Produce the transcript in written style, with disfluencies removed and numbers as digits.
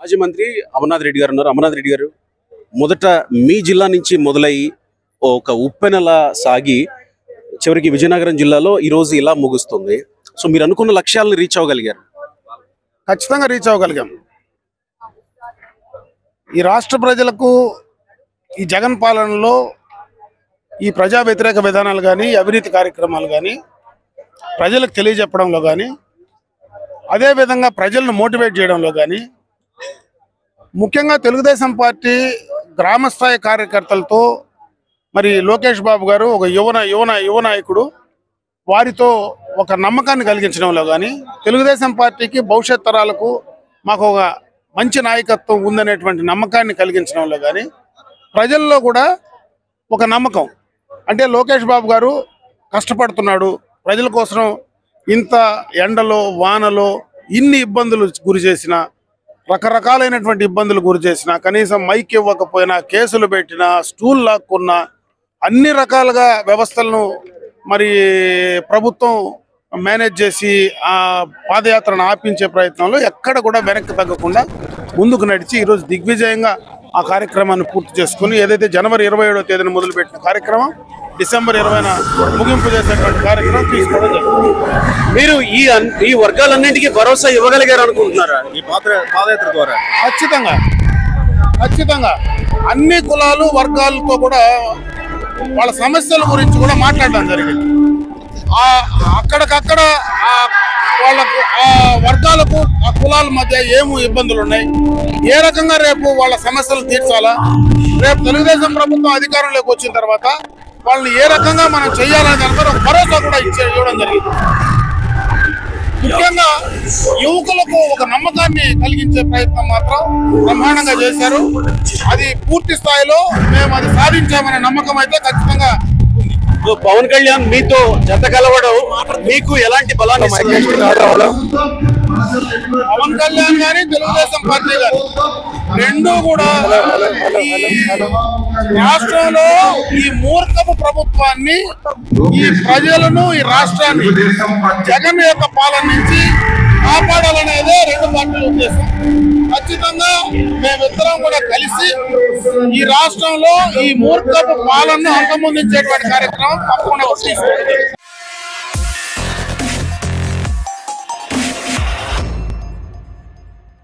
మాజీ మంత్రి అమర్నాథ్ రెడ్డి గారు ఉన్నారు. అమర్నాథ్ రెడ్డి గారు, మొదట మీ జిల్లా నుంచి మొదలయ్యి ఒక ఉప్పెనలా సాగి చివరికి విజయనగరం జిల్లాలో ఈరోజు ఇలా ముగుస్తుంది. సో మీరు అనుకున్న లక్ష్యాలను రీచ్ అవ్వగలిగారు? ఖచ్చితంగా రీచ్ అవ్వగలిగాం. ఈ రాష్ట్ర ప్రజలకు ఈ జగన్ పాలనలో ఈ ప్రజా వ్యతిరేక విధానాలు కానీ, అవినీతి కార్యక్రమాలు కానీ ప్రజలకు తెలియజెప్పడంలో కానీ, అదేవిధంగా ప్రజలను మోటివేట్ చేయడంలో కానీ, ముఖ్యంగా తెలుగుదేశం పార్టీ గ్రామస్థాయి కార్యకర్తలతో మరి లోకేష్ బాబు గారు ఒక యువ నాయకుడు, వారితో ఒక నమ్మకాన్ని కలిగించడంలో కానీ, తెలుగుదేశం పార్టీకి భవిష్యత్ తరాలకు మాకు ఒక మంచి నాయకత్వం ఉందనేటువంటి నమ్మకాన్ని కలిగించడంలో కానీ, ప్రజల్లో కూడా ఒక నమ్మకం, అంటే లోకేష్ బాబు గారు కష్టపడుతున్నాడు ప్రజల కోసం, ఇంత ఎండలో వానలో ఇన్ని ఇబ్బందులు గురి చేసిన, రకరకాలైనటువంటి ఇబ్బందులు గురి చేసిన, కనీసం మైక్ ఇవ్వకపోయినా, కేసులు పెట్టినా, స్టూల్ లాక్కున్నా, అన్ని రకాలుగా వ్యవస్థలను మరి ప్రభుత్వం మేనేజ్ చేసి ఆ పాదయాత్రను ఆపించే ప్రయత్నంలో ఎక్కడ కూడా వెనక్కి తగ్గకుండా ముందుకు నడిచి ఈరోజు దిగ్విజయంగా ఆ కార్యక్రమాన్ని పూర్తి చేసుకుని, ఏదైతే జనవరి 27వ తేదీన మొదలుపెట్టిన కార్యక్రమం డిసెంబర్ 20న ముగింపు చేసేటువంటి కార్యక్రమం తీసుకోవడం జరిగింది. మీరు ఈ వర్గాలన్నింటికీ భరోసా ఇవ్వగలిగారు అనుకుంటున్నారా ఈ పాదయాత్ర ద్వారా? ఖచ్చితంగా అన్ని కులాలు వర్గాలతో కూడా వాళ్ళ సమస్యల గురించి కూడా మాట్లాడడం జరిగింది. అక్కడికక్కడ వాళ్ళకు ఆ వర్గాలకు ఆ కులాల మధ్య ఏమో ఇబ్బందులు ఉన్నాయి, ఏ రకంగా రేపు వాళ్ళ సమస్యలు తీర్చాలా, రేపు తెలుగుదేశం ప్రభుత్వం అధికారంలోకి వచ్చిన తర్వాత వాళ్ళని ఏ రకంగా మనం చేయాలనే దానిపై ఒక భరోసా కూడా ఇవ్వడం జరిగింది. ముఖ్యంగా యువకులకు ఒక నమ్మకాన్ని కలిగించే ప్రయత్నం మాత్రం బ్రహ్మాండంగా చేశారు. అది పూర్తి స్థాయిలో మేము అది సాధించామనే నమ్మకం అయితే ఖచ్చితంగా ఉంది. పవన్ కళ్యాణ్ మీతో జత కలవడం మీకు ఎలాంటి బలాన్ని ఇస్తుంది? పవన్ కళ్యాణ్ గాని తెలుగుదేశం పార్టీ గాని రెండూ కూడా రాష్ట్రంలో ఈ మూర్ఖపు ప్రభుత్వాన్ని, ఈ ప్రజలను, ఈ రాష్ట్రాన్ని జగన్ యొక్క పాలన నుంచి కాపాడాలనేదే రెండు పార్టీల ఉద్దేశం. ఖచ్చితంగా మేమిద్దరం కూడా కలిసి ఈ రాష్ట్రంలో ఈ మూర్ఖపు పాలనను అంతమొందించేటువంటి కార్యక్రమం తప్పకుండా తీసుకుంటాం.